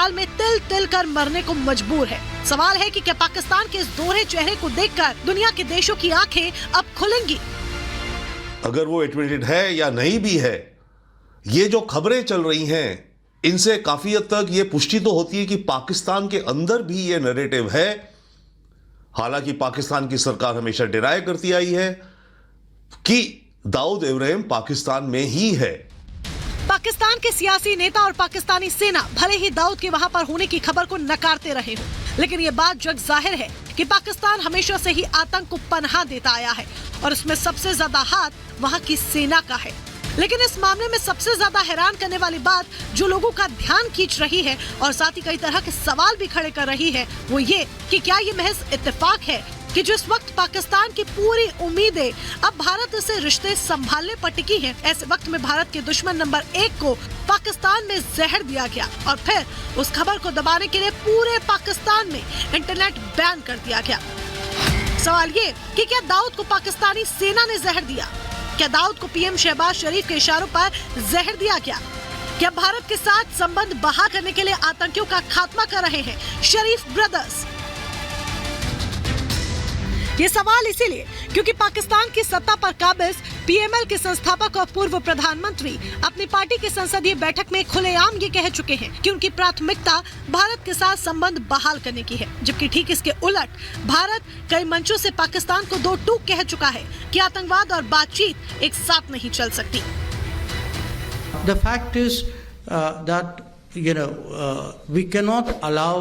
अस्पताल में तिल तिल कर मरने को मजबूर है। सवाल है कि क्या पाकिस्तान के इस दोहरे चेहरे को देखकर दुनिया के देशों की आंखें अब खुलेंगी? अगर वो एडमिटेड है या नहीं भी है, ये जो खबरें चल रही हैं, इनसे काफी हद तक ये पुष्टि तो होती है कि पाकिस्तान के अंदर भी ये नैरेटिव है। हालांकि पाकिस्तान की सरकार हमेशा डिनाई करती आई है कि दाऊद इब्राहिम पाकिस्तान में ही है। पाकिस्तान के सियासी नेता और पाकिस्तानी सेना भले ही दाऊद के वहां पर होने की खबर को नकारते रहे हो, लेकिन ये बात जग जाहिर है कि पाकिस्तान हमेशा से ही आतंक को पनाह देता आया है और इसमें सबसे ज्यादा हाथ वहां की सेना का है। लेकिन इस मामले में सबसे ज्यादा हैरान करने वाली बात जो लोगों का ध्यान खींच रही है और साथ ही कई तरह के सवाल भी खड़े कर रही है, वो ये कि क्या ये महज इत्तेफाक है कि जिस वक्त पाकिस्तान की पूरी उम्मीदें अब भारत से रिश्ते संभालने पर टिकी हैं, ऐसे वक्त में भारत के दुश्मन नंबर 1 को पाकिस्तान में जहर दिया गया और फिर उस खबर को दबाने के लिए पूरे पाकिस्तान में इंटरनेट बैन कर दिया गया। सवाल ये कि क्या दाऊद को पाकिस्तानी सेना ने जहर दिया? क्या दाऊद को पीएम शहबाज शरीफ के इशारों पर जहर दिया गया? क्या भारत के साथ संबंध बहाल करने के लिए आतंकियों का खात्मा कर रहे हैं शरीफ ब्रदर्स? ये सवाल इसीलिए क्योंकि पाकिस्तान की सत्ता पर काबिज पीएमएल के संस्थापक और पूर्व प्रधानमंत्री अपनी पार्टी की संसदीय बैठक में खुलेआम ये कह चुके हैं कि उनकी प्राथमिकता भारत के साथ संबंध बहाल करने की है, जबकि ठीक इसके उलट भारत कई मंचों से पाकिस्तान को दो टूक कह चुका है कि आतंकवाद और बातचीत एक साथ नहीं चल सकती। The fact is that we cannot allow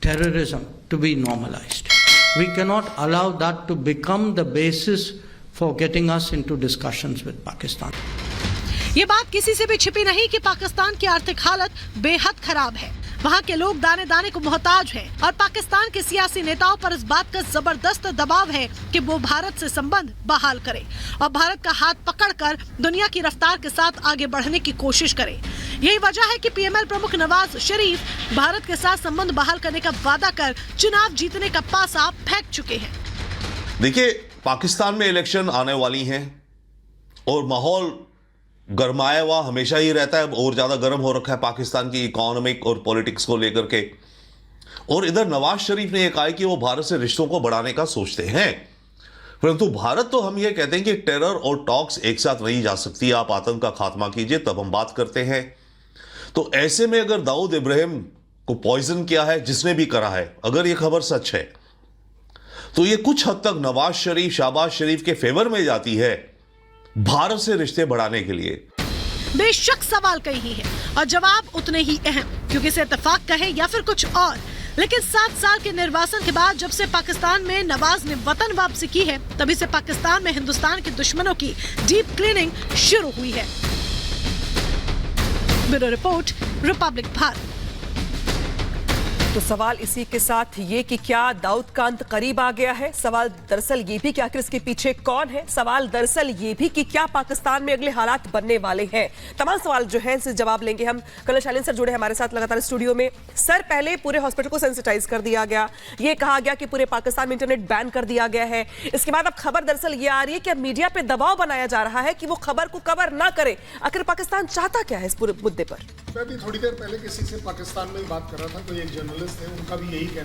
terrorism to be normalized. We cannot allow that to become the basis for getting us into discussions with Pakistan. ये बात किसी से भी छिपी नहीं कि पाकिस्तान की आर्थिक हालत बेहद खराब है। वहाँ के लोग दाने दाने को मोहताज हैं और पाकिस्तान के सियासी नेताओं पर इस बात का जबरदस्त दबाव है कि वो भारत से संबंध बहाल करे और भारत का हाथ पकड़कर दुनिया की रफ्तार के साथ आगे बढ़ने की कोशिश करे। यही वजह है कि पीएमएल प्रमुख नवाज शरीफ भारत के साथ संबंध बहाल करने का वादा कर चुनाव जीतने का पासा फेंक चुके हैं। देखिए, पाकिस्तान में इलेक्शन आने वाली हैं और माहौल गरमाया हुआ हमेशा ही रहता है। और ज्यादा गर्म हो रखा है पाकिस्तान की इकोनॉमिक और पॉलिटिक्स को लेकर के। और इधर नवाज शरीफ ने यह कहा कि वो भारत से रिश्तों को बढ़ाने का सोचते हैं, परंतु भारत तो हम ये कहते हैं कि टेरर और टॉक्स एक साथ नहीं जा सकती। आप आतंक का खात्मा कीजिए, तब हम बात करते हैं। तो ऐसे में अगर दाऊद इब्राहिम को पॉइजन किया है, जिसने भी करा है, अगर ये खबर सच है, तो ये कुछ हद तक नवाज शरीफ, शहबाज शरीफ के फेवर में जाती है भारत से रिश्ते बढ़ाने के लिए। बेशक सवाल कई ही है और जवाब उतने ही अहम, क्योंकि इसे इत्तेफाक कहे या फिर कुछ और, लेकिन 7 साल के निर्वासन के बाद जब से पाकिस्तान में नवाज ने वतन वापसी की है, तभी से पाकिस्तान में हिंदुस्तान के दुश्मनों की डीप क्लीनिंग शुरू हुई है। Bureau report, Republic Bharat. तो सवाल इसी के साथ ये कि क्या दाऊद का अंत करीब आ गया है? सवाल दरअसल ये भी कि आखिर इसके पीछे कौन है? सवाल दरअसल ये भी कि क्या पाकिस्तान में अगले हालात बनने वाले हैं? तमाम सवाल जो हैं इनसे जवाब लेंगे हम। कर्नल शालीन सर जुड़े हमारे साथ लगातार स्टूडियो में। सर, पहले पूरे हॉस्पिटल को सेंसिटाइज कर दिया गया, ये कहा गया कि पूरे पाकिस्तान में इंटरनेट बैन कर दिया गया है। इसके बाद अब खबर दरअसल ये आ रही है कि अब मीडिया पे दबाव बनाया जा रहा है कि वो खबर को कवर ना करे। आखिर पाकिस्तान चाहता क्या है इस पूरे मुद्दे पर? मैं भी थोड़ी देर पहले किसी से पाकिस्तान में बात कर रहा था, कोई एक जर्नलिस्ट है, उनका भी यही कहना